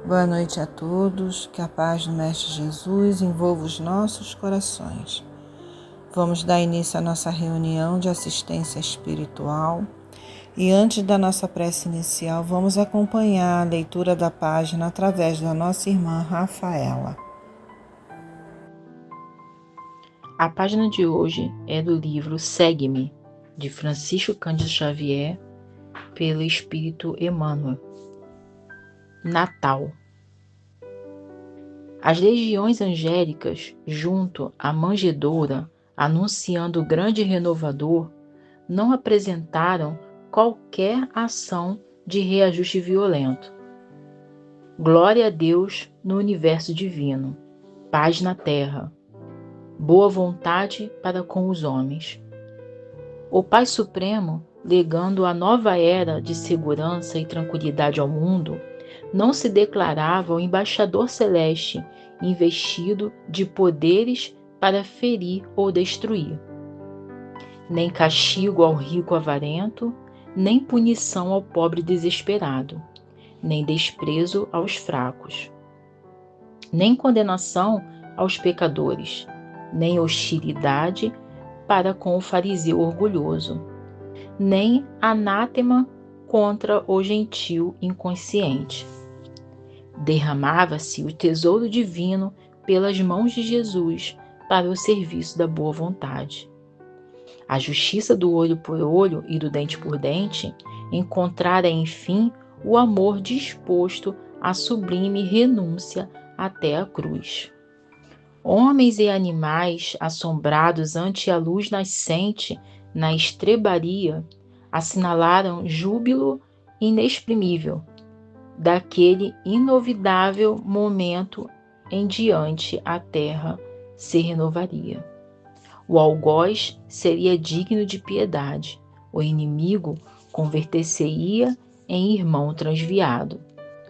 Boa noite a todos, que a paz do Mestre Jesus envolva os nossos corações. Vamos dar início à nossa reunião de assistência espiritual e antes da nossa prece inicial, vamos acompanhar a leitura da página através da nossa irmã Rafaela. A página de hoje é do livro Segue-me, de Francisco Cândido Xavier, pelo Espírito Emmanuel. Natal. As legiões angélicas, junto à manjedoura, anunciando o grande renovador, não apresentaram qualquer ação de reajuste violento. Glória a Deus no universo divino, paz na terra, boa vontade para com os homens. O Pai Supremo, legando a nova era de segurança e tranquilidade ao mundo, não se declarava o embaixador celeste investido de poderes para ferir ou destruir. Nem castigo ao rico avarento, nem punição ao pobre desesperado, nem desprezo aos fracos, nem condenação aos pecadores, nem hostilidade para com o fariseu orgulhoso, nem anátema contra o gentil inconsciente. Derramava-se o tesouro divino pelas mãos de Jesus para o serviço da boa vontade. A justiça do olho por olho e do dente por dente encontrara, enfim, o amor disposto à sublime renúncia até a cruz. Homens e animais, assombrados ante a luz nascente na estrebaria, assinalaram júbilo inexprimível. Daquele inovidável momento em diante a terra se renovaria. O algoz seria digno de piedade, o inimigo converter-se-ia em irmão transviado,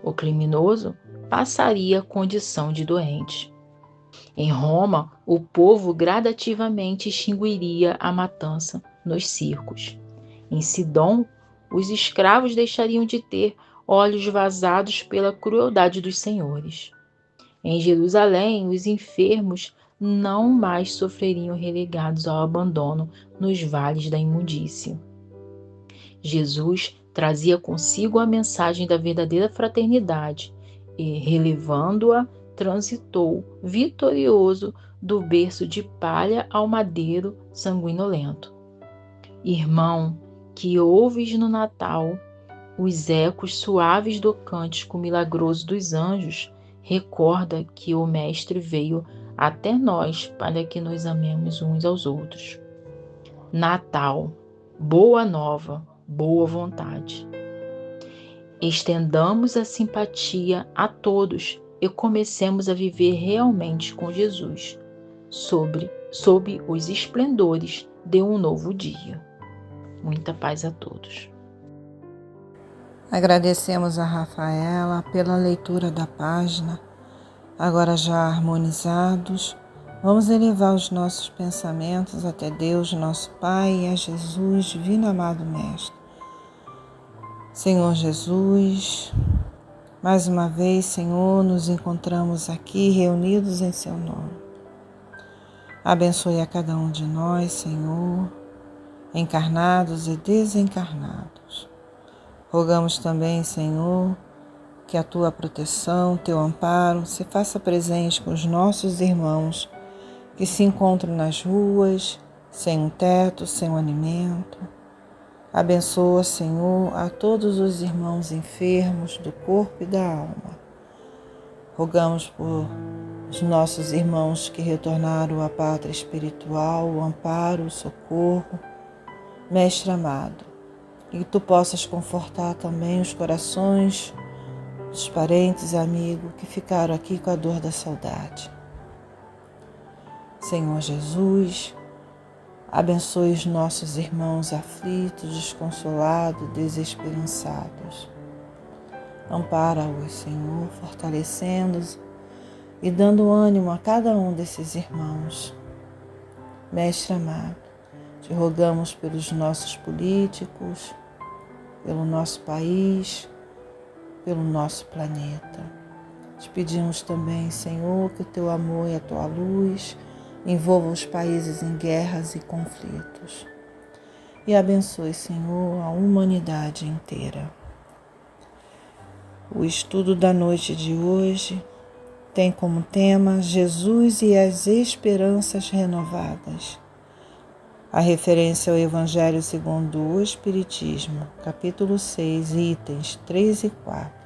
o criminoso passaria a condição de doente. Em Roma, o povo gradativamente extinguiria a matança nos circos. Em Sidom, os escravos deixariam de ter olhos vazados pela crueldade dos senhores. Em Jerusalém, os enfermos não mais sofreriam relegados ao abandono nos vales da imundícia. Jesus trazia consigo a mensagem da verdadeira fraternidade e, relevando-a, transitou vitorioso do berço de palha ao madeiro sanguinolento. Irmão, que ouves no Natal os ecos suaves do cântico milagroso dos anjos, recorda que o Mestre veio até nós para que nos amemos uns aos outros. Natal, boa nova, boa vontade. Estendamos a simpatia a todos e comecemos a viver realmente com Jesus, sob os esplendores de um novo dia. Muita paz a todos. Agradecemos a Rafaela pela leitura da página. Agora já harmonizados, vamos elevar os nossos pensamentos até Deus, nosso Pai, e a Jesus, divino amado Mestre. Senhor Jesus, mais uma vez, Senhor, nos encontramos aqui reunidos em Seu nome. Abençoe a cada um de nós, Senhor, encarnados e desencarnados. Rogamos também, Senhor, que a Tua proteção, Teu amparo se faça presente com os nossos irmãos que se encontram nas ruas, sem um teto, sem um alimento. Abençoa, Senhor, a todos os irmãos enfermos do corpo e da alma. Rogamos por os nossos irmãos que retornaram à pátria espiritual, o amparo, o socorro. Mestre amado, e que Tu possas confortar também os corações dos parentes e amigos que ficaram aqui com a dor da saudade. Senhor Jesus, abençoe os nossos irmãos aflitos, desconsolados, desesperançados. Ampara-os, Senhor, fortalecendo-os e dando ânimo a cada um desses irmãos. Mestre amado, Te rogamos pelos nossos políticos, pelo nosso país, pelo nosso planeta. Te pedimos também, Senhor, que o teu amor e a tua luz envolvam os países em guerras e conflitos. E abençoe, Senhor, a humanidade inteira. O estudo da noite de hoje tem como tema Jesus e as esperanças renovadas. A referência ao Evangelho segundo o Espiritismo, capítulo 6, itens 3 e 4.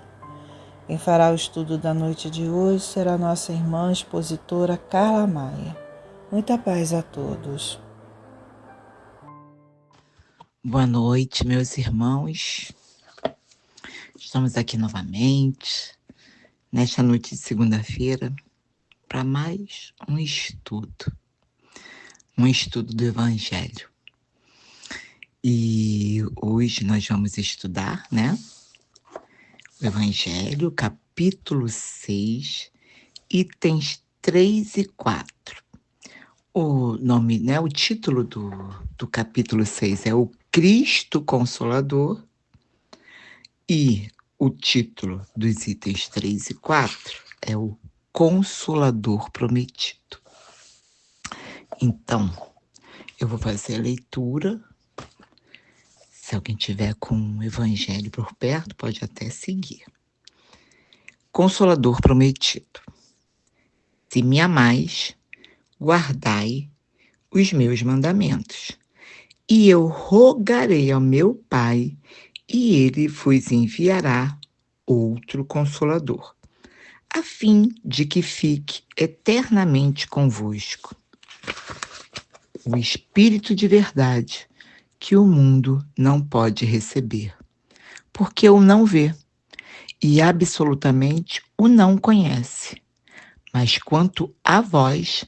Quem fará o estudo da noite de hoje será nossa irmã expositora Carla Maia. Muita paz a todos. Boa noite, meus irmãos. Estamos aqui novamente, nesta noite de segunda-feira, para mais um estudo do Evangelho. E hoje nós vamos estudar, o Evangelho, capítulo 6, itens 3 e 4. O nome, o título do capítulo 6 é o Cristo Consolador, e o título dos itens 3 e 4 é o Consolador Prometido. Então, eu vou fazer a leitura. Se alguém tiver com o Evangelho por perto, pode até seguir. Consolador Prometido. Se me amais, guardai os meus mandamentos, e eu rogarei ao meu Pai, e ele vos enviará outro Consolador, a fim de que fique eternamente convosco. O Espírito de verdade, que o mundo não pode receber, porque o não vê e absolutamente o não conhece. Mas quanto a vós,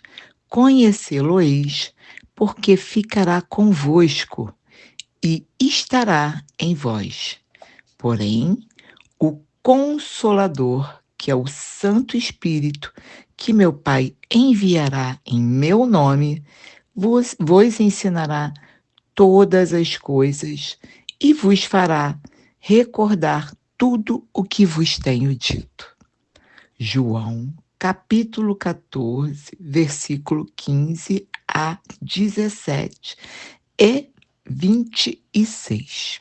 conhecê-lo-eis, porque ficará convosco e estará em vós. Porém, o Consolador, que é o Santo Espírito, que meu Pai enviará em meu nome, vos ensinará todas as coisas e vos fará recordar tudo o que vos tenho dito. João, capítulo 14, versículo 15 a 17 e 26.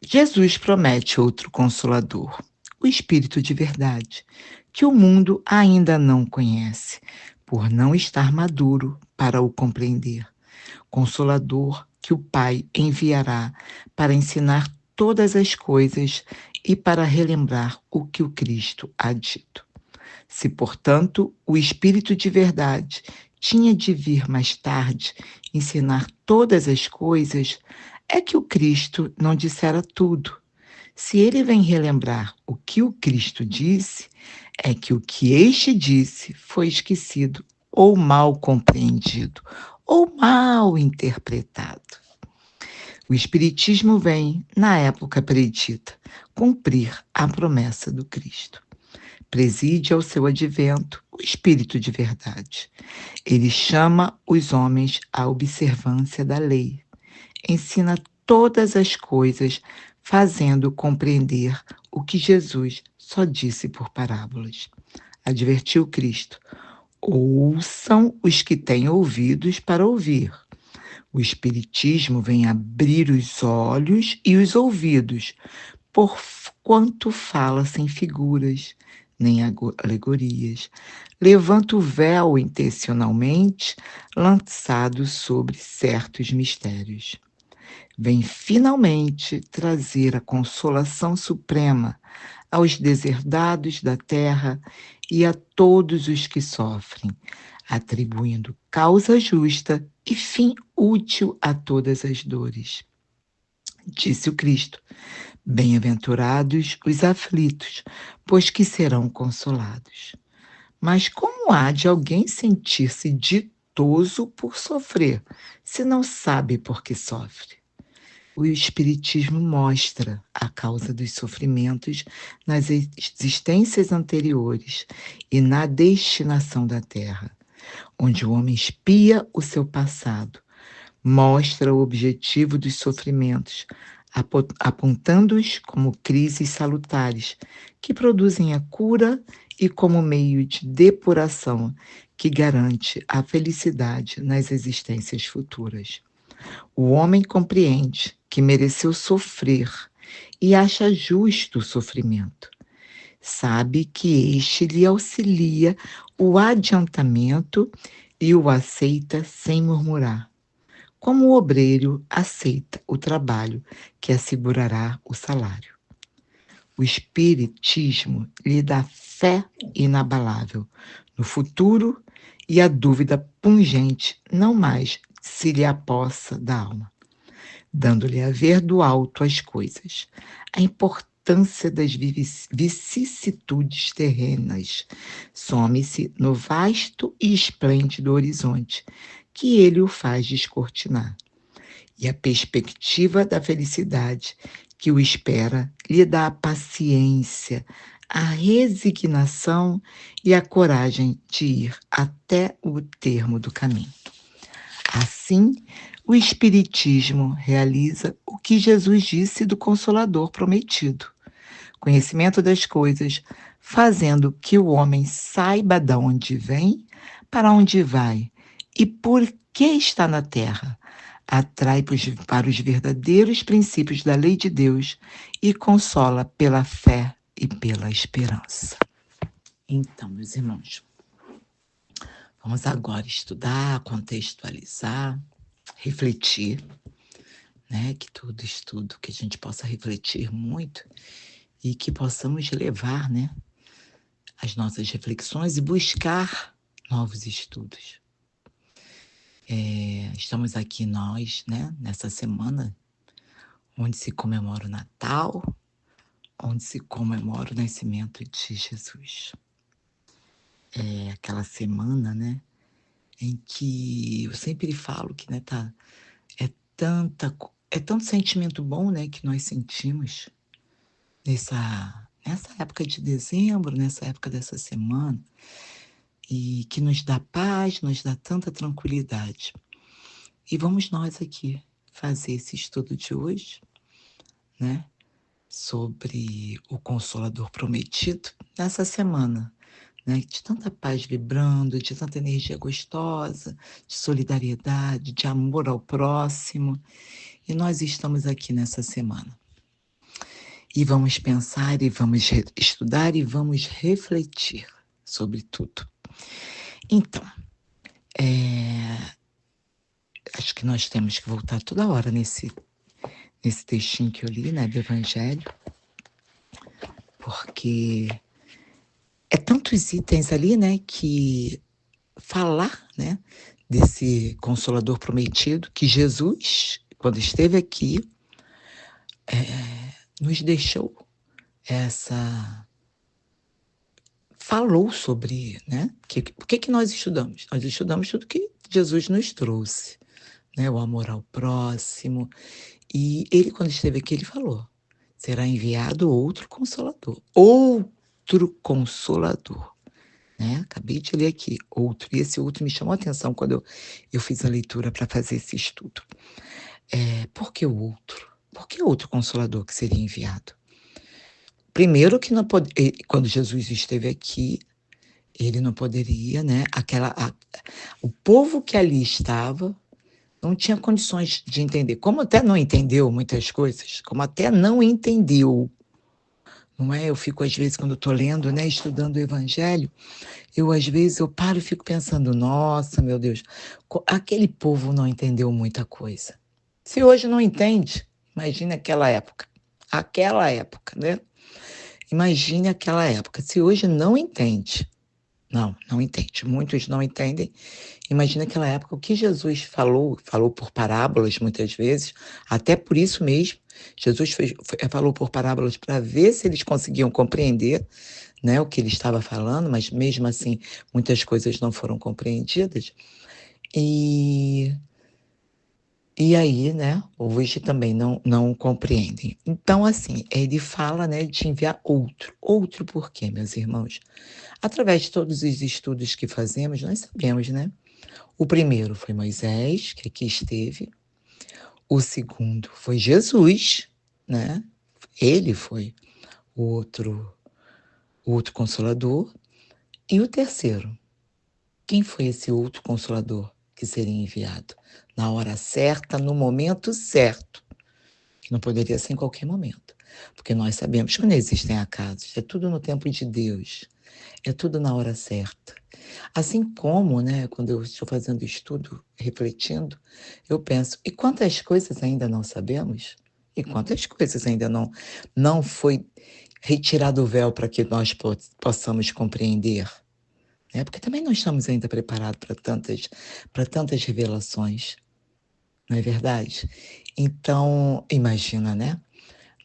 Jesus promete outro Consolador, o Espírito de verdade, que o mundo ainda não conhece, por não estar maduro para o compreender. Consolador que o Pai enviará para ensinar todas as coisas e para relembrar o que o Cristo há dito. Se, portanto, o Espírito de verdade tinha de vir mais tarde ensinar todas as coisas, é que o Cristo não dissera tudo. Se ele vem relembrar o que o Cristo disse, é que o que este disse foi esquecido ou mal compreendido, ou mal interpretado. O Espiritismo vem, na época predita, cumprir a promessa do Cristo. Preside ao seu advento o Espírito de verdade. Ele chama os homens à observância da lei. Ensina todas as coisas, fazendo compreender o que Jesus só disse por parábolas. Advertiu Cristo: ouçam os que têm ouvidos para ouvir. O Espiritismo vem abrir os olhos e os ouvidos, porquanto fala sem figuras, nem alegorias. Levanta o véu intencionalmente lançado sobre certos mistérios. Vem finalmente trazer a consolação suprema aos deserdados da terra e a todos os que sofrem, atribuindo causa justa e fim útil a todas as dores. Disse o Cristo: bem-aventurados os aflitos, pois que serão consolados. Mas como há de alguém sentir-se ditoso por sofrer, se não sabe por que sofre? O Espiritismo mostra a causa dos sofrimentos nas existências anteriores e na destinação da Terra, onde o homem espia o seu passado, mostra o objetivo dos sofrimentos, apontando-os como crises salutares, que produzem a cura e como meio de depuração que garante a felicidade nas existências futuras. O homem compreende que mereceu sofrer e acha justo o sofrimento. Sabe que este lhe auxilia o adiantamento e o aceita sem murmurar, como o obreiro aceita o trabalho que assegurará o salário. O Espiritismo lhe dá fé inabalável no futuro e a dúvida pungente não mais se lhe apossa da alma, dando-lhe a ver do alto as coisas, a importância das vicissitudes terrenas some-se no vasto e esplêndido horizonte que ele o faz descortinar. E a perspectiva da felicidade que o espera lhe dá a paciência, a resignação e a coragem de ir até o termo do caminho. Assim, o Espiritismo realiza o que Jesus disse do Consolador prometido: conhecimento das coisas, fazendo que o homem saiba de onde vem, para onde vai e por que está na terra. Atrai para os verdadeiros princípios da lei de Deus e consola pela fé e pela esperança. Então, meus irmãos, vamos agora estudar, contextualizar, refletir, né? Que todo estudo, que a gente possa refletir muito e que possamos levar, né, as nossas reflexões e buscar novos estudos. Estamos aqui nós, né, nessa semana, onde se comemora o Natal, onde se comemora o nascimento de Jesus. É aquela semana, né, em que eu sempre falo que, né, é tanto sentimento bom, né, que nós sentimos nessa época de dezembro, nessa época dessa semana, e que nos dá paz, nos dá tanta tranquilidade. E vamos nós aqui fazer esse estudo de hoje, né, sobre o Consolador prometido, nessa semana, né, de tanta paz vibrando, de tanta energia gostosa, de solidariedade, de amor ao próximo. E nós estamos aqui nessa semana. E vamos pensar, e vamos estudar, e vamos refletir sobre tudo. Então, acho que nós temos que voltar toda hora nesse textinho que eu li, né, do Evangelho, porque é tantos itens ali, né, que falar, né, desse Consolador prometido, que Jesus, quando esteve aqui, nos deixou falou sobre, né, o que nós estudamos? Nós estudamos tudo que Jesus nos trouxe, né, o amor ao próximo. E ele, quando esteve aqui, ele falou: será enviado outro Consolador. Outro Consolador. Né? Acabei de ler aqui, outro. E esse outro me chamou a atenção quando eu fiz a leitura para fazer esse estudo. Por que o outro? Por que outro Consolador que seria enviado? Primeiro que não quando Jesus esteve aqui, ele não poderia, né? O povo que ali estava não tinha condições de entender. Como até não entendeu muitas coisas, como até não entendeu, não é? Eu fico, às vezes, quando estou lendo, né, estudando o Evangelho, às vezes, eu paro e fico pensando, nossa, meu Deus, aquele povo não entendeu muita coisa. Se hoje não entende, imagine aquela época. Aquela época, né? Imagine aquela época. Se hoje não entende, não entende. Muitos não entendem. Imagina aquela época, o que Jesus falou por parábolas muitas vezes, até por isso mesmo, Jesus falou por parábolas para ver se eles conseguiam compreender, né, o que ele estava falando, mas mesmo assim, muitas coisas não foram compreendidas. E aí, né, hoje também não compreendem. Então, assim, ele fala, né, de enviar outro. Outro por quê, meus irmãos? Através de todos os estudos que fazemos, nós sabemos, né? O primeiro foi Moisés, que aqui esteve. O segundo foi Jesus, né? Ele foi o outro consolador. E o terceiro, quem foi esse outro consolador que seria enviado? Na hora certa, no momento certo. Que não poderia ser em qualquer momento. Porque nós sabemos que não existem acasos. É tudo no tempo de Deus. É tudo na hora certa. Assim como, né, quando eu estou fazendo estudo, refletindo, eu penso, e quantas coisas ainda não sabemos? E quantas coisas ainda não foi retirado o véu para que nós possamos compreender? Né? Porque também não estamos ainda preparados para tantas revelações, não é verdade? Então, imagina, né?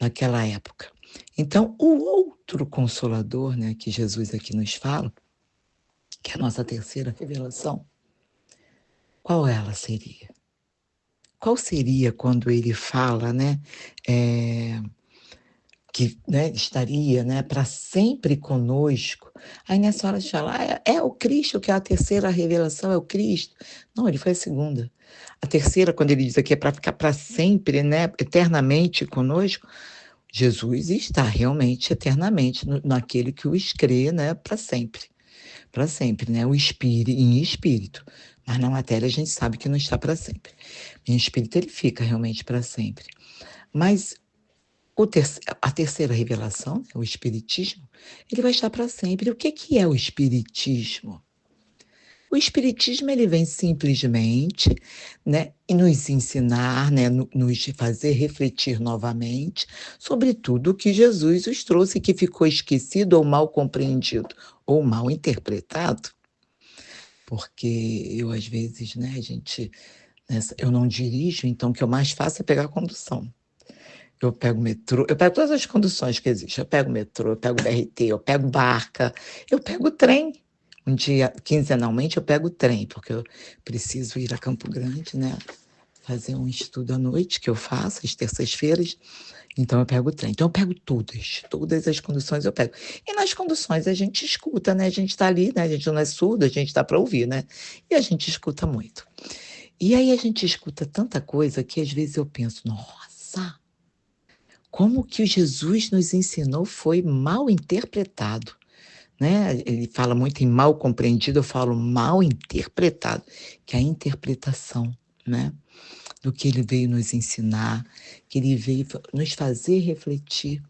Naquela época. Então, o outro consolador, né, que Jesus aqui nos fala, que é a nossa terceira revelação, qual ela seria? Qual seria quando ele fala, né, que, né, estaria, né, para sempre conosco? Aí nessa hora a gente fala, é o Cristo, que é a terceira revelação, é o Cristo. Não, ele foi a segunda. A terceira, quando ele diz aqui, é para ficar para sempre, né, eternamente conosco. Jesus está realmente eternamente naquele que os crê, né, para sempre, né, em espírito. Mas na matéria a gente sabe que não está para sempre. Em espírito ele fica realmente para sempre. Mas a terceira revelação, o espiritismo, ele vai estar para sempre. O que é o espiritismo? O espiritismo ele vem simplesmente, né, nos ensinar, né, nos fazer refletir novamente sobre tudo que Jesus nos trouxe, que ficou esquecido ou mal compreendido ou mal interpretado. Porque eu às vezes, né, eu não dirijo, então o que eu mais faço é pegar a condução. Eu pego metrô, eu pego todas as conduções que existem. Eu pego metrô, eu pego BRT, eu pego barca, eu pego trem. Um dia, quinzenalmente, eu pego o trem, porque eu preciso ir a Campo Grande, né? Fazer um estudo à noite, que eu faço, às terças-feiras. Então, eu pego o trem. Então, eu pego todas as conduções eu pego. E nas conduções a gente escuta, né? A gente está ali, né? A gente não é surdo, a gente está para ouvir, né? E a gente escuta muito. E aí a gente escuta tanta coisa que às vezes eu penso, nossa, como que o Jesus nos ensinou foi mal interpretado. Né? Ele fala muito em mal compreendido, eu falo mal interpretado, que é a interpretação, né? Do que ele veio nos ensinar, que ele veio nos fazer refletir.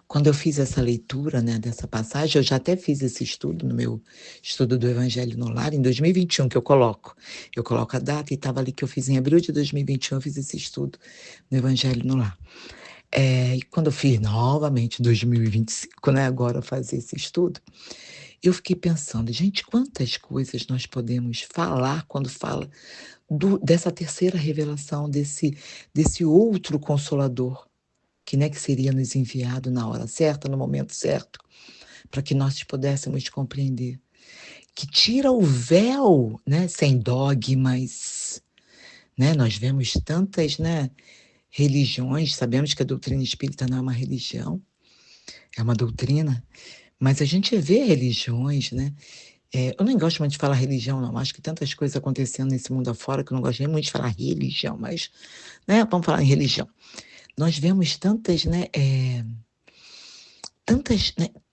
Quando eu fiz essa leitura, né, dessa passagem, eu já até fiz esse estudo no meu estudo do Evangelho no Lar, em 2021, que eu coloco a data, e estava ali que eu fiz em abril de 2021, eu fiz esse estudo do Evangelho no Lar. E quando eu fiz novamente em 2025, né, agora fazer esse estudo, eu fiquei pensando, gente, quantas coisas nós podemos falar quando fala dessa terceira revelação, desse outro consolador, que, né, que seria nos enviado na hora certa, no momento certo, para que nós pudéssemos compreender. Que tira o véu, né, sem dogmas. Né? Nós vemos tantas, né, religiões, sabemos que a doutrina espírita não é uma religião, é uma doutrina, mas a gente vê religiões, né? Eu nem gosto muito de falar religião, não. Acho que tantas coisas acontecendo nesse mundo afora que eu não gosto nem muito de falar religião, mas, né, vamos falar em religião. Nós vemos tantas, né,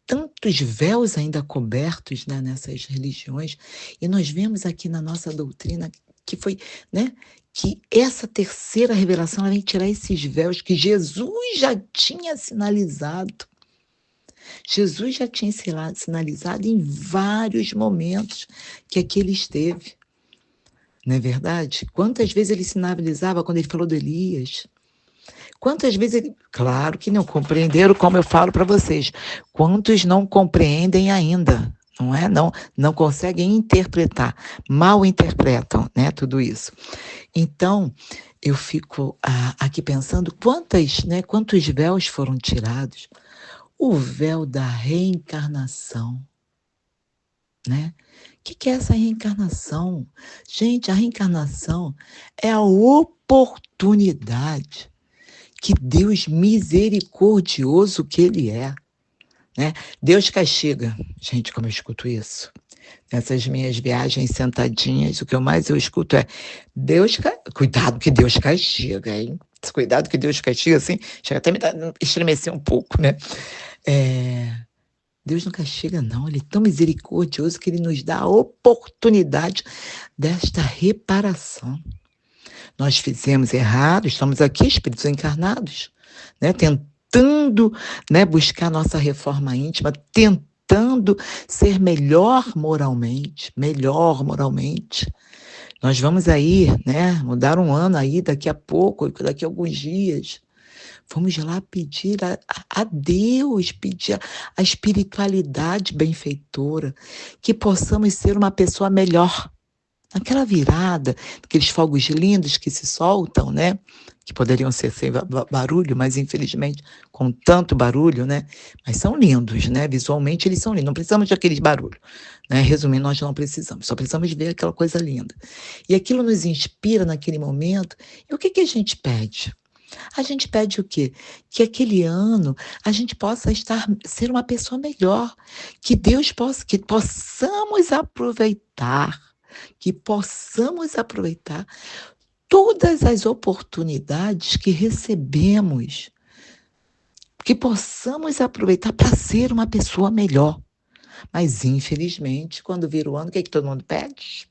tantos véus ainda cobertos, né, nessas religiões, e nós vemos aqui na nossa doutrina que foi, né, que essa terceira revelação ela vem tirar esses véus que Jesus já tinha sinalizado. Jesus já tinha sinalizado em vários momentos que aqui ele esteve. Não é verdade? Quantas vezes ele sinalizava quando ele falou do Elias? Quantas vezes ele... Claro que não compreenderam, como eu falo para vocês. Quantos não compreendem ainda? Não é? Não conseguem interpretar. Mal interpretam, né, tudo isso. Então, eu fico aqui pensando quantos véus foram tirados. O véu da reencarnação, né? O que é essa reencarnação? Gente, a reencarnação é a oportunidade que Deus misericordioso que Ele é, né? Deus castiga. Gente, como eu escuto isso? Nessas minhas viagens sentadinhas, o que eu mais escuto é Cuidado que Deus castiga, hein? Esse cuidado que Deus castiga, assim, chega até me estremecer um pouco, né? Deus não castiga, não. Ele é tão misericordioso que ele nos dá a oportunidade desta reparação. Nós fizemos errado, estamos aqui, espíritos encarnados, né? Tentando, né, buscar nossa reforma íntima, tentando ser melhor moralmente. Nós vamos aí, né, mudar um ano aí daqui a pouco, daqui a alguns dias. Vamos lá pedir a Deus, pedir a espiritualidade benfeitora, que possamos ser uma pessoa melhor. Naquela virada, aqueles fogos lindos que se soltam, né? Que poderiam ser sem barulho, mas infelizmente com tanto barulho, né? Mas são lindos, né? Visualmente eles são lindos. Não precisamos de aqueles barulhos, né? Resumindo, nós não precisamos. Só precisamos ver aquela coisa linda. E aquilo nos inspira naquele momento. E o que a gente pede? A gente pede o quê? Que aquele ano a gente possa ser uma pessoa melhor, que Deus possa, que possamos aproveitar todas as oportunidades que recebemos, que possamos aproveitar para ser uma pessoa melhor. Mas, infelizmente, quando vira o ano, o que todo mundo pede?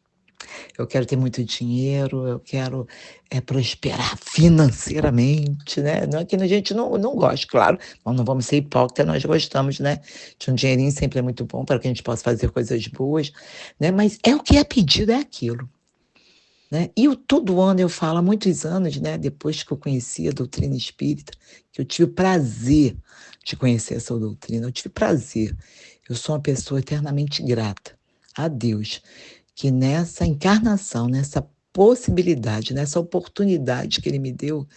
Eu quero ter muito dinheiro, eu quero prosperar financeiramente, né? Não é que a gente não goste, claro, nós não vamos ser hipócritas, nós gostamos, né? De um dinheirinho sempre é muito bom para que a gente possa fazer coisas boas, né? Mas é o que é pedido, é aquilo. Né? E todo ano eu falo, há muitos anos, né, depois que eu conheci a doutrina espírita, que eu tive o prazer de conhecer essa doutrina, eu tive prazer. Eu sou uma pessoa eternamente grata a Deus, que nessa encarnação, nessa possibilidade, nessa oportunidade que Ele me deu,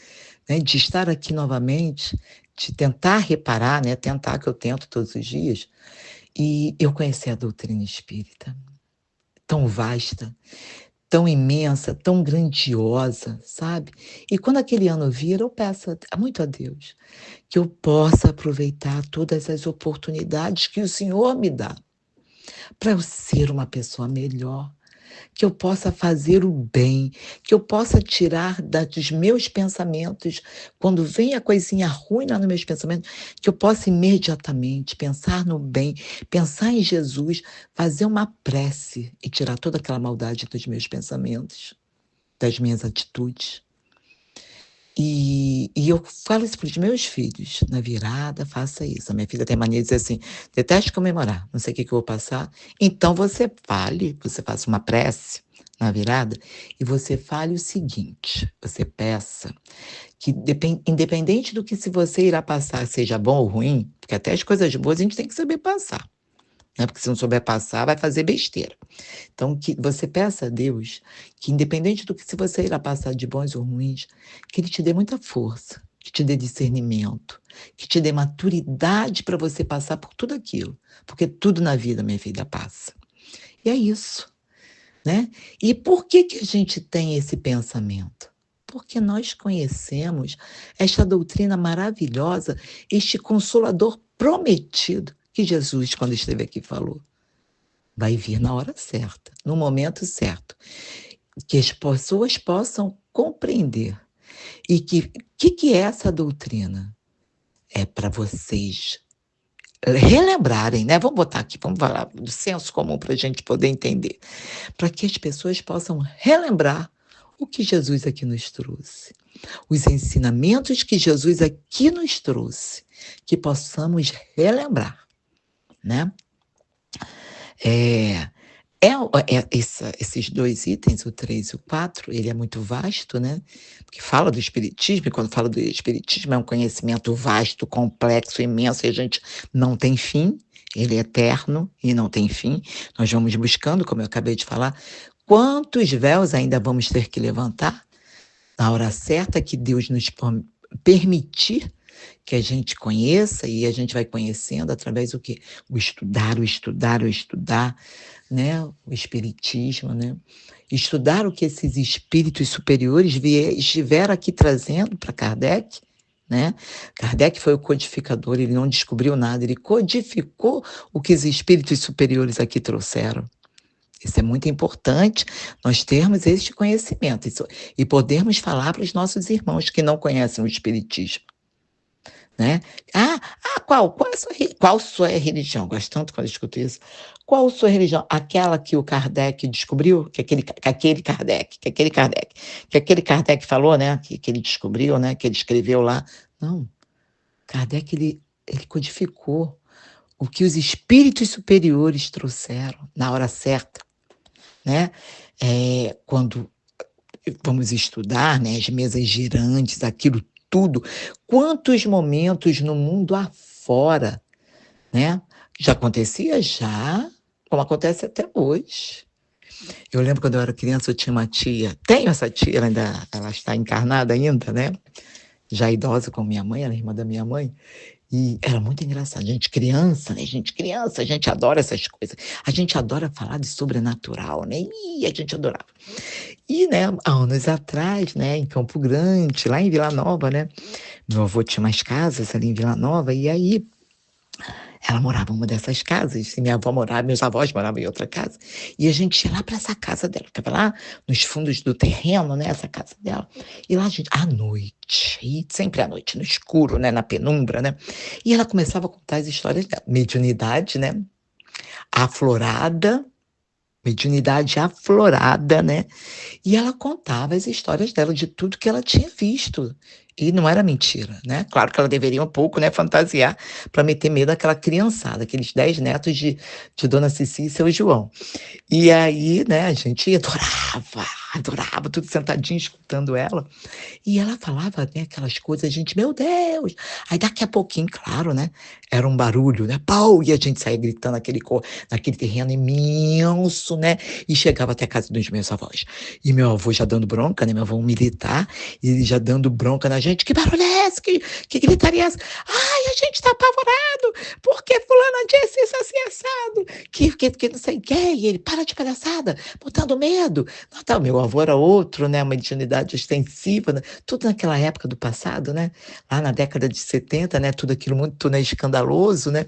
né, de estar aqui novamente, de tentar reparar, né, tentar que eu tento todos os dias, e eu conheci a doutrina espírita, tão vasta, tão imensa, tão grandiosa, sabe? E quando aquele ano vira, eu peço muito a Deus que eu possa aproveitar todas as oportunidades que o Senhor me dá para eu ser uma pessoa melhor, que eu possa fazer o bem, que eu possa tirar dos meus pensamentos, quando vem a coisinha ruim lá nos meus pensamentos, que eu possa imediatamente pensar no bem, pensar em Jesus, fazer uma prece e tirar toda aquela maldade dos meus pensamentos, das minhas atitudes. E eu falo isso para os meus filhos, na virada, faça isso. A minha filha tem mania de dizer assim, detesto comemorar, não sei o que eu vou passar. Então você faça uma prece na virada, e você fale o seguinte, você peça que independente do que se você irá passar, seja bom ou ruim, porque até as coisas boas a gente tem que saber passar, né? Porque se não souber passar, vai fazer besteira. Então, que você peça a Deus que, independente do que se você irá passar de bons ou ruins, que Ele te dê muita força, que te dê discernimento, que te dê maturidade para você passar por tudo aquilo. Porque tudo na vida, minha filha, passa. E é isso, né? E por que a gente tem esse pensamento? Porque nós conhecemos esta doutrina maravilhosa, este Consolador prometido que Jesus, quando esteve aqui, falou. Vai vir na hora certa, no momento certo, que as pessoas possam compreender. E que é essa doutrina? É para vocês relembrarem, né? Vamos botar aqui, vamos falar do senso comum para a gente poder entender. Para que as pessoas possam relembrar o que Jesus aqui nos trouxe. Os ensinamentos que Jesus aqui nos trouxe. Que possamos relembrar, né? Esses dois itens, o 3 e o 4, ele é muito vasto, né? Porque fala do espiritismo, e quando fala do espiritismo é um conhecimento vasto, complexo, imenso, e a gente não tem fim, ele é eterno e não tem fim. Nós vamos buscando, como eu acabei de falar, quantos véus ainda vamos ter que levantar na hora certa que Deus nos permitir que a gente conheça, e a gente vai conhecendo através do quê? O estudar, né? O espiritismo, né? Estudar o que esses espíritos superiores estiveram aqui trazendo para Kardec, né? Kardec foi o codificador, ele não descobriu nada, ele codificou o que os espíritos superiores aqui trouxeram. Isso é muito importante, nós termos este conhecimento e podermos falar para os nossos irmãos que não conhecem o Espiritismo, né? Qual sua religião? Gosto tanto quando eu escuto isso. Qual sua religião? Aquela que o Kardec descobriu, que aquele Kardec falou, né? Que ele descobriu, né? Que ele escreveu lá. Não, Kardec, ele codificou o que os espíritos superiores trouxeram na hora certa, né? Quando vamos estudar, né, as mesas girantes, aquilo tudo, quantos momentos no mundo afora, né? Já acontecia? Já, como acontece até hoje. Eu lembro quando eu era criança, eu tinha uma tia, tenho essa tia, ela está encarnada ainda, né? Já idosa como minha mãe, ela é irmã da minha mãe, e era muito engraçado. Gente criança, né? Gente criança, a gente adora essas coisas. A gente adora falar de sobrenatural, né? E a gente adorava. E, né, há anos atrás, né, em Campo Grande, lá em Vila Nova, né? Meu avô tinha umas casas ali em Vila Nova, e aí ela morava em uma dessas casas, e minha avó morava, meus avós moravam em outra casa, e a gente ia lá para essa casa dela, ficava lá nos fundos do terreno, né, essa casa dela, e lá a gente, à noite, e sempre à noite, no escuro, né, na penumbra, né, e ela começava a contar as histórias dela, aflorada, mediunidade aflorada, né, e ela contava as histórias dela, de tudo que ela tinha visto. E não era mentira, né? Claro que ela deveria um pouco, né, fantasiar para meter medo daquela criançada, aqueles 10 netos de Dona Cici e seu João. E aí, né, a gente adorava, tudo sentadinho escutando ela. E ela falava, né, aquelas coisas, a gente, meu Deus! Aí daqui a pouquinho, claro, né, era um barulho, né, pau! E a gente saía gritando naquele terreno imenso, né, e chegava até a casa dos meus avós. E meu avô já dando bronca, né, meu avô um militar, e ele já dando bronca na gente, que barulho é esse? Que gritaria é essa? Ai, a gente tá apavorado, porque fulana disse isso assim assado, que não sei o que, e ele, para de palhaçada, botando medo. Não, tá, meu avô era outro, né, uma mediunidade ostensiva, né, tudo naquela época do passado, né, lá na década de 70, né, tudo aquilo muito, né, escandaloso, né,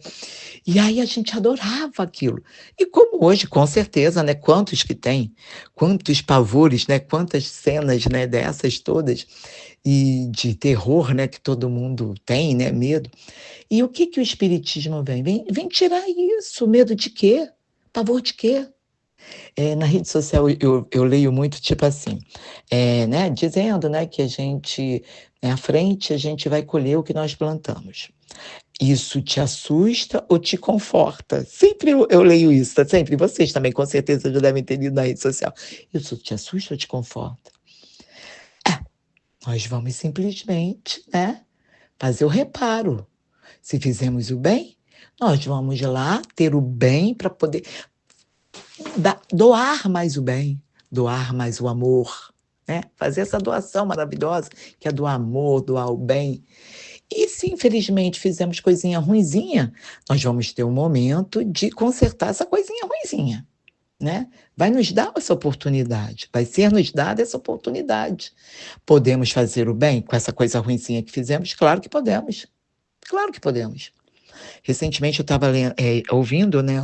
e aí a gente adorava aquilo. E como hoje, com certeza, né, quantos que tem, quantos pavores, né, quantas cenas, né, dessas todas, e de terror, né, que todo mundo tem, né, medo. E o que o espiritismo vem? Vem tirar isso, medo de quê? Pavor de quê? Na rede social eu leio muito, tipo assim, né, dizendo, né, que a gente, à frente, a gente vai colher o que nós plantamos. Isso te assusta ou te conforta? Sempre eu leio isso, tá? Sempre. Vocês também, com certeza, já devem ter lido na rede social. Isso te assusta ou te conforta? Nós vamos simplesmente, né, fazer o reparo. Se fizemos o bem, nós vamos lá ter o bem para poder doar mais o bem, doar mais o amor, né? Fazer essa doação maravilhosa, que é do amor, doar o bem. E se infelizmente fizemos coisinha ruinzinha, nós vamos ter um momento de consertar essa coisinha ruinzinha, né? Vai nos dar essa oportunidade, vai ser nos dada essa oportunidade. Podemos fazer o bem com essa coisa ruinzinha que fizemos? Claro que podemos. Claro que podemos. Recentemente eu estava ouvindo, né,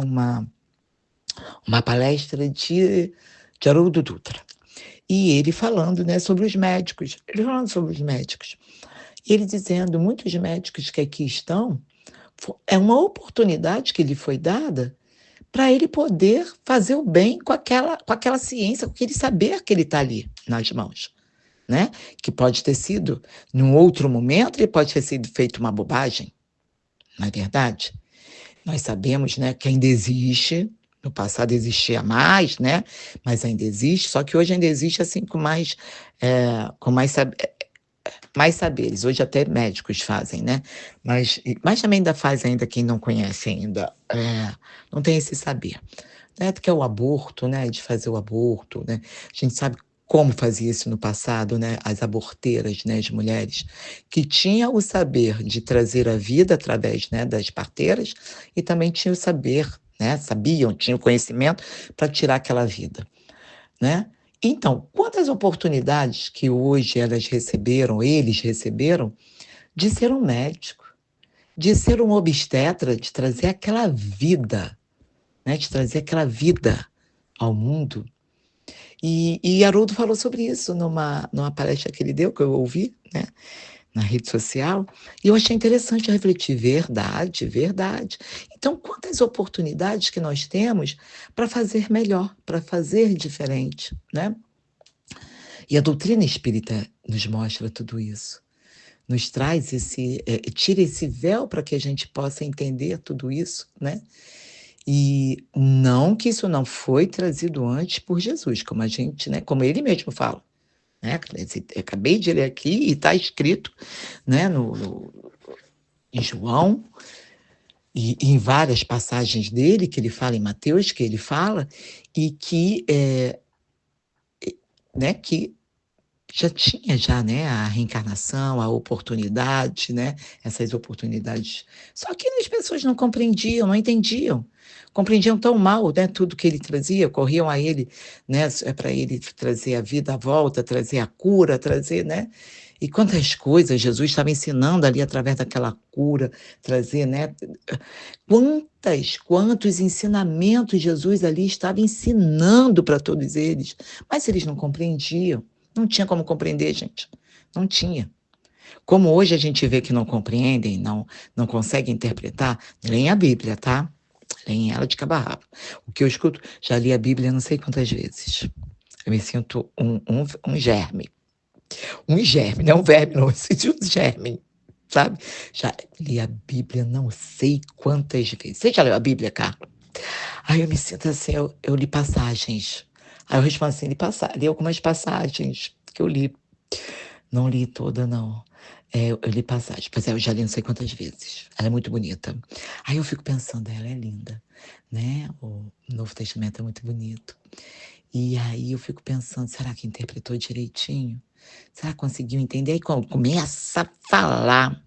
uma palestra de Haroldo Dutra. E ele falando, né, sobre os médicos. E ele dizendo, muitos médicos que aqui estão, é uma oportunidade que lhe foi dada para ele poder fazer o bem com aquela ciência, com aquele saber que ele está ali nas mãos. Né? Que pode ter sido, num outro momento, ele pode ter sido feito uma bobagem. Não é verdade? Nós sabemos, né, que ainda existe. No passado existia mais, né? Mas ainda existe, só que hoje ainda existe assim com mais saberes. Hoje até médicos fazem, né? Mas também ainda faz ainda quem não conhece ainda, não tem esse saber. Né? Que é o aborto, né? De fazer o aborto, né? A gente sabe como fazia isso no passado, né? As aborteiras, né? As mulheres que tinham o saber de trazer a vida através, né? Das parteiras e também tinham o saber, né? Tinham o conhecimento para tirar aquela vida, né? Então, quantas oportunidades que hoje eles receberam de ser um médico, de ser um obstetra, de trazer aquela vida, né? De trazer aquela vida ao mundo. E Haroldo falou sobre isso numa palestra que ele deu, que eu ouvi, né, na rede social, e eu achei interessante refletir. Verdade, verdade. Então, quantas oportunidades que nós temos para fazer melhor, para fazer diferente, né? E a doutrina espírita nos mostra tudo isso. Nos traz tira esse véu para que a gente possa entender tudo isso, né? E não que isso não foi trazido antes por Jesus, como a gente, né? Como ele mesmo fala, né? Acabei de ler aqui e está escrito, né? Em João e em várias passagens dele que ele fala em Mateus, que ele fala e né? Que já tinha né, a reencarnação, a oportunidade, né, essas oportunidades. Só que as pessoas não compreendiam, não entendiam. Compreendiam tão mal, né, tudo que ele trazia, corriam a ele, né, para ele trazer a vida à volta, trazer a cura, trazer, né? E quantas coisas Jesus estava ensinando ali através daquela cura, trazer, né? Quantos ensinamentos Jesus ali estava ensinando para todos eles, mas eles não compreendiam. Não tinha como compreender, gente. Não tinha. Como hoje a gente vê que não compreendem, não conseguem interpretar, leem a Bíblia, tá? Leem ela de cabo a rabo. O que eu escuto, já li a Bíblia não sei quantas vezes. Eu me sinto um germe. Um germe, não é um verme, não. Eu sinto um germe, sabe? Já li a Bíblia não sei quantas vezes. Você já leu a Bíblia, Carla? Aí eu me sinto assim, eu li passagens. Aí eu respondo assim, li algumas passagens que eu li. Não li toda, não. Eu li passagem. Pois é, eu já li não sei quantas vezes. Ela é muito bonita. Aí eu fico pensando, ela é linda, né? O Novo Testamento é muito bonito. E aí eu fico pensando, será que interpretou direitinho? Será que conseguiu entender? Aí quando começa a falar,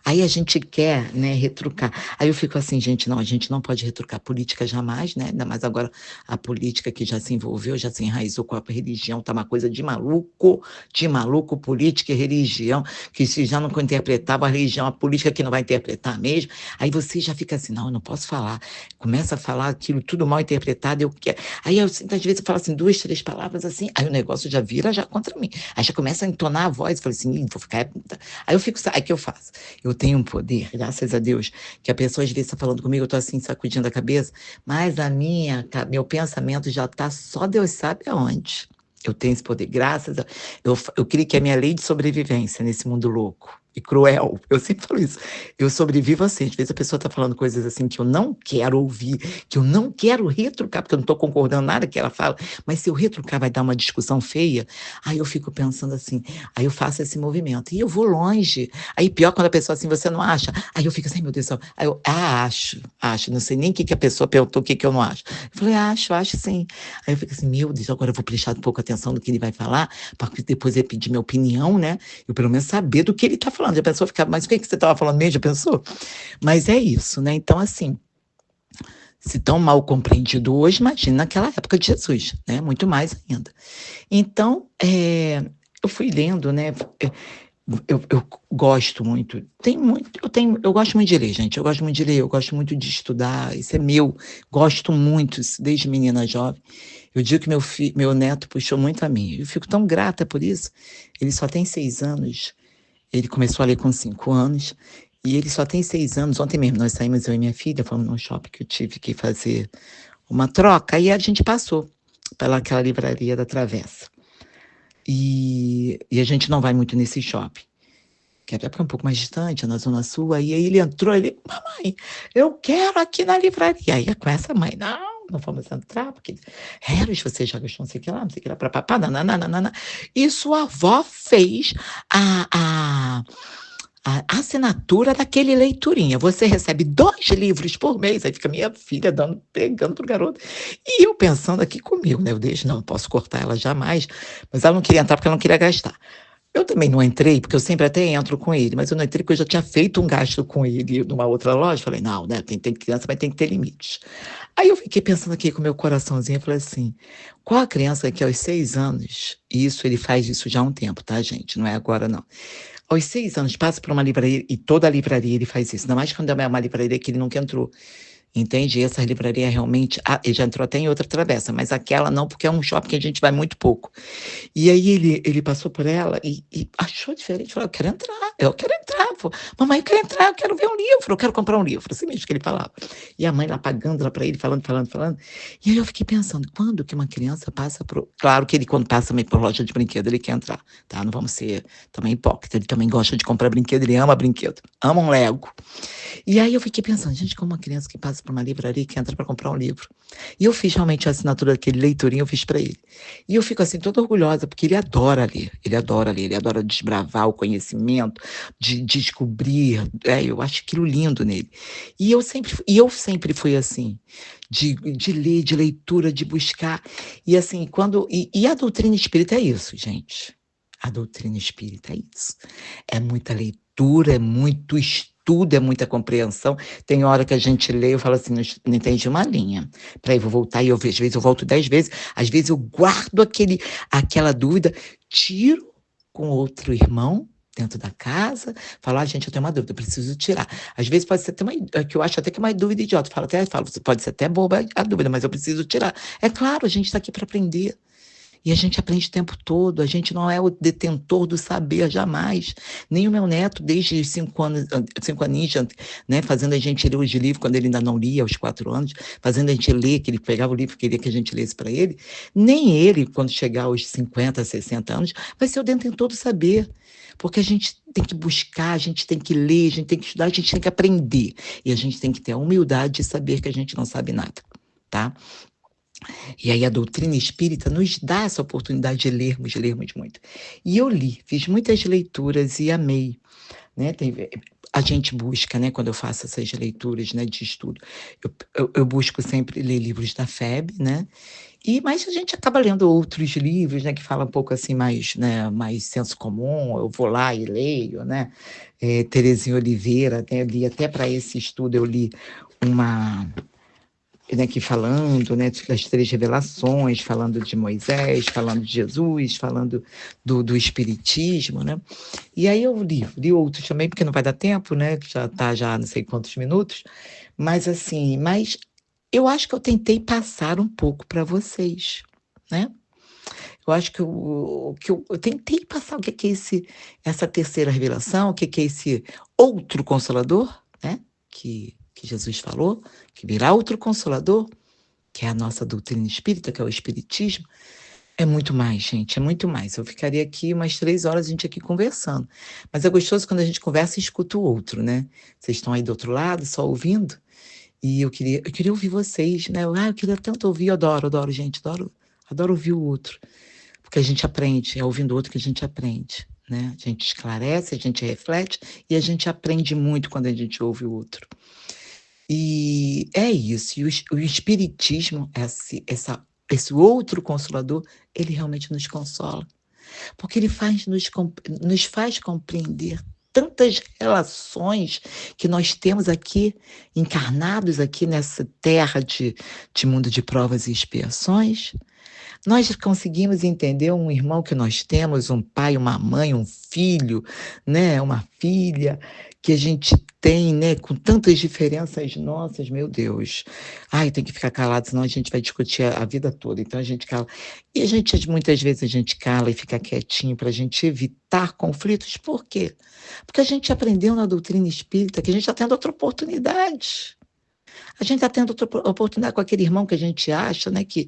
aí a gente quer, né, retrucar. Aí eu fico assim, gente, não, a gente não pode retrucar política jamais, né? Ainda mais agora a política que já se envolveu, já se enraizou com a religião, tá uma coisa de maluco, política e religião, que se já não interpretava a religião, a política que não vai interpretar mesmo. Aí você já fica assim, não, eu não posso falar. Começa a falar aquilo tudo mal interpretado, eu quero. Aí eu, às vezes eu falo assim, 2, 3 palavras assim, aí o negócio já vira já contra mim. Aí já começa a entonar a voz, eu falo assim, vou ficar. Aí eu fico, aí o que eu faço? Eu tenho um poder, graças a Deus, que a pessoa às vezes está falando comigo, eu estou assim, sacudindo a cabeça, mas meu pensamento já está só Deus sabe aonde. Eu tenho esse poder, graças a... Eu creio que é a minha lei de sobrevivência nesse mundo louco e cruel. Eu sempre falo isso. Eu sobrevivo assim. Às vezes a pessoa está falando coisas assim que eu não quero ouvir, que eu não quero retrucar, porque eu não estou concordando nada que ela fala, mas se eu retrucar vai dar uma discussão feia. Aí eu fico pensando assim, aí eu faço esse movimento. E eu vou longe. Aí pior quando a pessoa assim, você não acha? Aí eu fico assim, meu Deus do céu. Aí eu, acho. Não sei nem o que a pessoa perguntou, o que eu não acho. Eu falei, acho sim. Aí eu fico assim, meu Deus, agora eu vou prestar um pouco atenção no que ele vai falar, para depois ele pedir minha opinião, né? Eu pelo menos saber do que ele está falando. Já pensou ficar, mas o que você estava falando mesmo? Já pensou? Mas é isso, né? Então, assim, se tão mal compreendido hoje, imagina naquela época de Jesus, né? Muito mais ainda. Então, eu fui lendo, né? Eu gosto muito, eu gosto muito de ler, gente, eu gosto muito de ler, eu gosto muito de estudar, isso é meu, gosto muito, desde menina jovem. Eu digo que meu neto puxou muito a mim, eu fico tão grata por isso. Ele só tem 6 anos, ele começou a ler com 5 anos, e ele só tem 6 anos. Ontem mesmo nós saímos, eu e minha filha, fomos num shopping que eu tive que fazer uma troca, e a gente passou pelaquela livraria da Travessa. E a gente não vai muito nesse shopping, que até porque é um pouco mais distante, na Zona Sul. Aí ele entrou, mamãe, eu quero aqui na livraria. Aí começa a mãe, não vamos entrar, porque Harris, você já gastou não sei o que lá, papapá, nananana. E sua avó fez a assinatura daquele leiturinha. Você recebe 2 livros por mês. Aí fica minha filha pegando pro garoto. E eu pensando aqui comigo, né? Eu deixo, não posso cortar ela jamais. Mas ela não queria entrar porque ela não queria gastar. Eu também não entrei, porque eu sempre até entro com ele, mas eu não entrei porque eu já tinha feito um gasto com ele numa outra loja. Falei, não, né? Tem criança, mas tem que ter limites. Aí eu fiquei pensando aqui com o meu coraçãozinho, eu falei assim, qual a criança que aos 6 anos, e isso ele faz isso já há um tempo, tá, gente? Não é agora, não. Aos 6 anos, passa por uma livraria, e toda a livraria ele faz isso, ainda mais quando é uma livraria que ele nunca entrou. Entende? E essa livraria realmente... ele já entrou até em outra travessa, mas aquela não, porque é um shopping que a gente vai muito pouco. E aí ele passou por ela e achou diferente, falou, eu quero entrar. Falou, mamãe, eu quero entrar, eu quero ver um livro, eu quero comprar um livro. Assim mesmo que ele falava. E a mãe lá pagando lá para ele, falando. E aí eu fiquei pensando, quando que uma criança passa por... Claro que ele, quando passa também por loja de brinquedo, ele quer entrar, tá? Não vamos ser também hipócritas, ele também gosta de comprar brinquedo, ele ama brinquedo, ama um Lego. E aí eu fiquei pensando, gente, como uma criança que passa por uma livraria que entra para comprar um livro. E eu fiz realmente a assinatura daquele leiturinho, eu fiz para ele. E eu fico assim, toda orgulhosa, porque ele adora ler, ele adora desbravar o conhecimento, de descobrir, eu acho aquilo lindo nele. E eu sempre fui assim, de ler, de leitura, de buscar. E assim, e a doutrina espírita é isso, gente. A doutrina espírita é isso. É muita leitura, é muito estudo, é muita compreensão. Tem hora que a gente lê, eu falo assim, não entendi uma linha. Peraí, vou voltar, e às vezes eu volto 10 vezes, às vezes eu guardo aquela dúvida, tiro com outro irmão dentro da casa, falo, gente, eu tenho uma dúvida, eu preciso tirar. Às vezes pode ser até que eu acho até que é uma dúvida idiota, falo, pode ser até boba a dúvida, mas eu preciso tirar. É claro, a gente está aqui para aprender. E a gente aprende o tempo todo, a gente não é o detentor do saber, jamais. Nem o meu neto, desde 5 aninhos, né, fazendo a gente ler os livros, quando ele ainda não lia, aos 4 anos, fazendo a gente ler, que ele pegava o livro, queria que a gente lesse para ele. Nem ele, quando chegar aos 50, 60 anos, vai ser o detentor do saber. Porque a gente tem que buscar, a gente tem que ler, a gente tem que estudar, a gente tem que aprender. E a gente tem que ter a humildade de saber que a gente não sabe nada, tá? E aí a doutrina espírita nos dá essa oportunidade de lermos muito. E eu fiz muitas leituras e amei, né? A gente busca, né, quando eu faço essas leituras, né, de estudo, eu busco sempre ler livros da FEB, né? Mas a gente acaba lendo outros livros, né, que falam um pouco assim mais, né, mais senso comum. Eu vou lá e leio, né? Terezinha Oliveira, né, eu li até para esse estudo, eu li uma... né, aqui falando, né, das 3 revelações, falando de Moisés, falando de Jesus, falando do Espiritismo, né? E aí eu li outros também, porque não vai dar tempo, né? Que já está já não sei quantos minutos, mas assim, eu acho que eu tentei passar um pouco para vocês, né? Eu acho que eu tentei passar o que é essa terceira revelação, o que é esse outro consolador, né? Que Jesus falou, que virá outro consolador, que é a nossa doutrina espírita, que é o Espiritismo. É muito mais, gente, é muito mais. Eu ficaria aqui umas 3 horas a gente aqui conversando. Mas é gostoso quando a gente conversa e escuta o outro, né? Vocês estão aí do outro lado, só ouvindo. E eu queria ouvir vocês, né? Eu queria tanto ouvir, eu adoro, gente, adoro ouvir o outro. Porque a gente aprende, é ouvindo o outro que a gente aprende, né? A gente esclarece, a gente reflete e a gente aprende muito quando a gente ouve o outro. E é isso, e o Espiritismo, esse outro consolador, ele realmente nos consola, porque ele nos faz compreender tantas relações que nós temos aqui, encarnados aqui nessa terra de mundo de provas e expiações. Nós conseguimos entender um irmão que nós temos, um pai, uma mãe, um filho, né, uma filha, que a gente tem, né, com tantas diferenças nossas, meu Deus. Tem que ficar calado, senão a gente vai discutir a vida toda. Então a gente cala. E muitas vezes a gente cala e fica quietinho para a gente evitar conflitos. Por quê? Porque a gente aprendeu na doutrina espírita que a gente está tendo outra oportunidade. A gente está tendo outra oportunidade com aquele irmão que a gente acha, né, que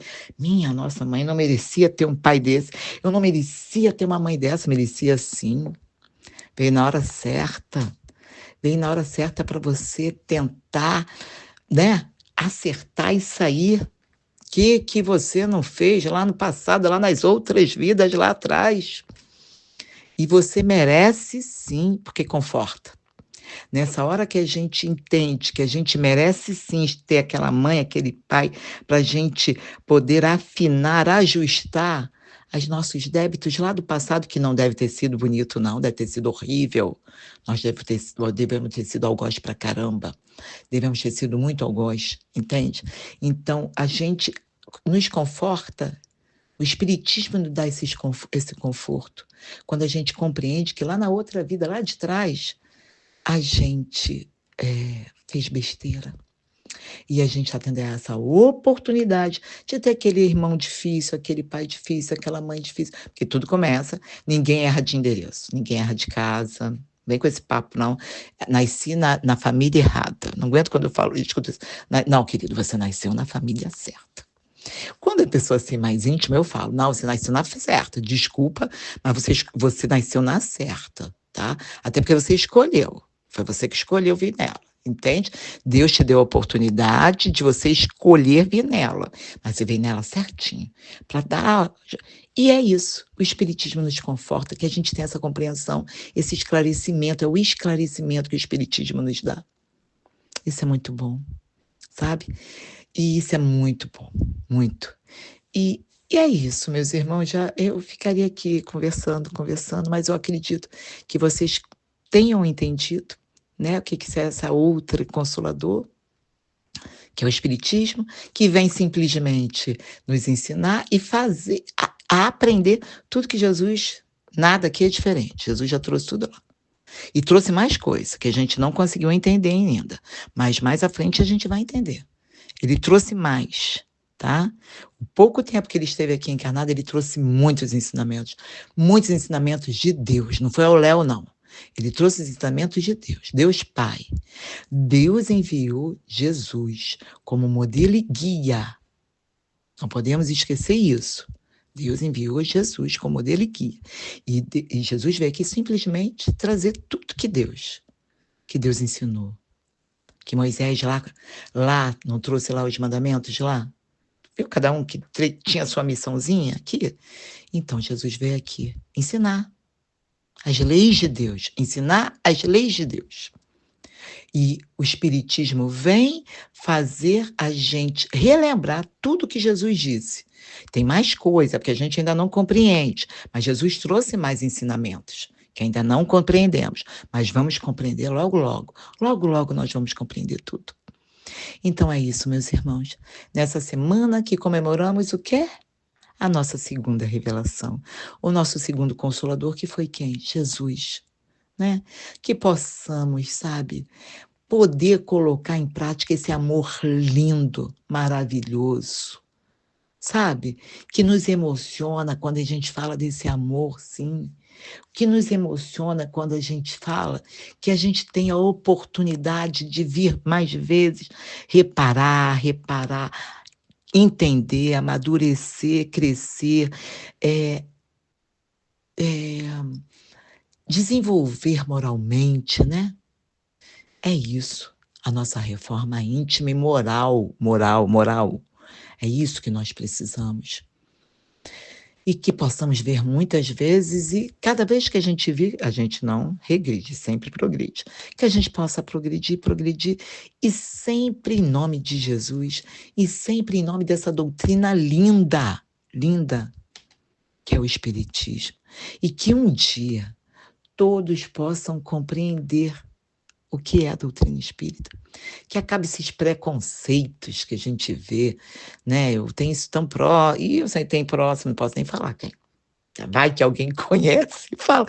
nossa mãe não merecia ter um pai desse, eu não merecia ter uma mãe dessa, merecia sim. Veio na hora certa para você tentar, né, acertar e sair. Que você não fez lá no passado, lá nas outras vidas, lá atrás. E você merece sim, porque conforta. Nessa hora que a gente entende que a gente merece sim ter aquela mãe, aquele pai, para a gente poder afinar, ajustar os nossos débitos lá do passado, que não deve ter sido bonito, não, deve ter sido horrível. Nós devemos ter sido algoz pra caramba. Devemos ter sido muito algoz, entende? Então, a gente nos conforta. O Espiritismo nos dá esse conforto. Quando a gente compreende que lá na outra vida, lá de trás, a gente fez besteira. E a gente está tendo essa oportunidade de ter aquele irmão difícil, aquele pai difícil, aquela mãe difícil, porque tudo começa, ninguém erra de endereço, ninguém erra de casa. Vem com esse papo, não. Nasci na família errada. Não aguento quando eu falo, escuto isso. Não, querido, você nasceu na família certa. Quando é pessoa assim mais íntima, eu falo, não, você nasceu na certa, desculpa, mas você nasceu na certa, tá? Até porque você escolheu, foi você que escolheu vir nela, entende? Deus te deu a oportunidade de você escolher vir nela, mas você veio nela certinho, para dar... E é isso, o Espiritismo nos conforta, que a gente tem essa compreensão, esse esclarecimento, é o esclarecimento que o Espiritismo nos dá. Isso é muito bom, sabe? E isso é muito bom, muito. E é isso, meus irmãos, eu ficaria aqui conversando, mas eu acredito que vocês tenham entendido, né, o que é essa outra consolador, que é o Espiritismo, que vem simplesmente nos ensinar e fazer, a aprender tudo que Jesus, nada aqui é diferente, Jesus já trouxe tudo lá. E trouxe mais coisa, que a gente não conseguiu entender ainda, mas mais à frente a gente vai entender. Ele trouxe mais, tá? O pouco tempo que ele esteve aqui encarnado, ele trouxe muitos ensinamentos de Deus, não foi ao Léo, não. Ele trouxe os ensinamentos de Deus, Deus Pai. Deus enviou Jesus como modelo e guia. Não podemos esquecer isso. Deus enviou Jesus como modelo e guia. E Jesus veio aqui simplesmente trazer tudo que Deus ensinou. Que Moisés lá não trouxe lá os mandamentos lá? Viu? Cada um que tinha a sua missãozinha aqui. Então, Jesus veio aqui ensinar as leis de Deus. Ensinar as leis de Deus. E o Espiritismo vem fazer a gente relembrar tudo que Jesus disse. Tem mais coisa, porque a gente ainda não compreende, mas Jesus trouxe mais ensinamentos, que ainda não compreendemos, mas vamos compreender logo, logo. Logo, logo nós vamos compreender tudo. Então é isso, meus irmãos. Nessa semana que comemoramos o quê? A nossa segunda revelação. O nosso segundo consolador, que foi quem? Jesus. Né? Que possamos, sabe, poder colocar em prática esse amor lindo, maravilhoso, sabe? Que nos emociona quando a gente fala desse amor, sim. Que nos emociona quando a gente fala que a gente tem a oportunidade de vir mais vezes, reparar, entender, amadurecer, crescer, desenvolver moralmente, né? É isso, a nossa reforma íntima e moral. É isso que nós precisamos. E que possamos ver muitas vezes, e cada vez que a gente vir, a gente não regride, sempre progride. Que a gente possa progredir, e sempre em nome de Jesus, e sempre em nome dessa doutrina linda, que é o Espiritismo. E que um dia todos possam compreender o que é a doutrina espírita. Que acabe esses preconceitos que a gente vê, né? Eu tenho isso tão e eu sei tem próximo, não posso nem falar quem. Vai que alguém conhece e fala.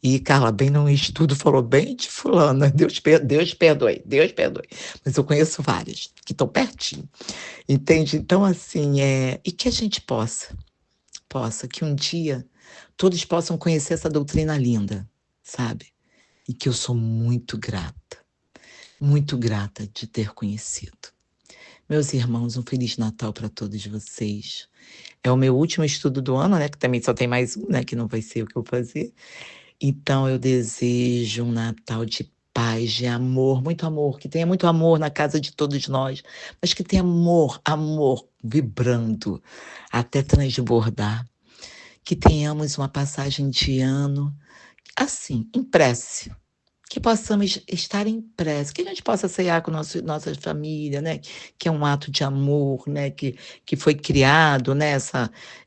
E Carla, bem num estudo, falou bem de fulana, Deus perdoe. Mas eu conheço várias que estão pertinho, entende? Então, assim, e que a gente possa, que um dia todos possam conhecer essa doutrina linda, sabe? E que eu sou muito grata de ter conhecido. Meus irmãos, um Feliz Natal para todos vocês. É o meu último estudo do ano, né? Que também só tem mais um, né? Que não vai ser o que eu vou fazer. Então, eu desejo um Natal de paz, de amor, muito amor. Que tenha muito amor na casa de todos nós. Mas que tenha amor vibrando até transbordar. Que tenhamos uma passagem de ano, assim, em prece. Que possamos estar em prece, que a gente possa ceiar com nossa família, né? Que é um ato de amor, né? Que foi criado, né?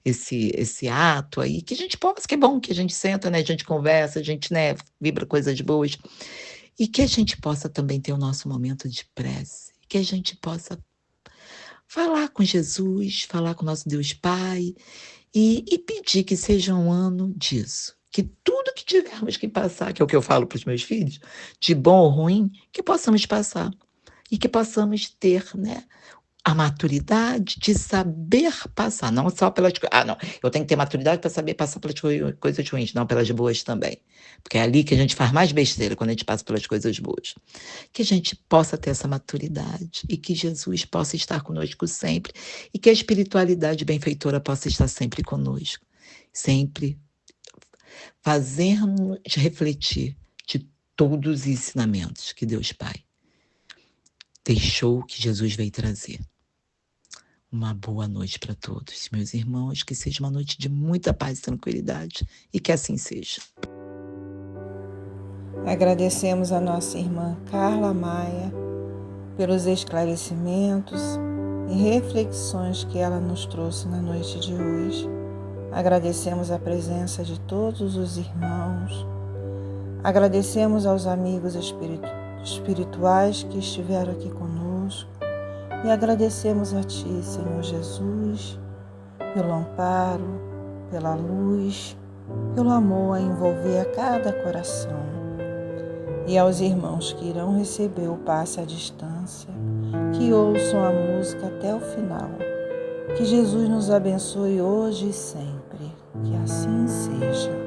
Esse ato aí, que a gente possa, que é bom que a gente senta, né? A gente conversa, a gente, né? Vibra coisas boas. E que a gente possa também ter o nosso momento de prece, que a gente possa falar com Jesus, falar com o nosso Deus Pai e pedir que seja um ano disso. Que tudo que tivermos que passar, que é o que eu falo para os meus filhos, de bom ou ruim, que possamos passar. e que possamos ter, né, a maturidade de saber passar, não só pelas coisas. Ah, não, eu tenho que ter maturidade para saber passar pelas coisas ruins, não, pelas boas também. Porque é ali que a gente faz mais besteira, quando a gente passa pelas coisas boas. Que a gente possa ter essa maturidade e que Jesus possa estar conosco sempre e que a espiritualidade benfeitora possa estar sempre conosco, sempre fazendo-nos refletir de todos os ensinamentos que Deus Pai deixou, que Jesus veio trazer. Uma boa noite para todos, meus irmãos, que seja uma noite de muita paz e tranquilidade e que assim seja. Agradecemos a nossa irmã Carla Maia pelos esclarecimentos e reflexões que ela nos trouxe na noite de hoje. Agradecemos a presença de todos os irmãos. Agradecemos aos amigos espirituais que estiveram aqui conosco. E agradecemos a Ti, Senhor Jesus, pelo amparo, pela luz, pelo amor a envolver a cada coração. E aos irmãos que irão receber o passe à distância, que ouçam a música até o final. Que Jesus nos abençoe hoje e sempre. Que assim seja.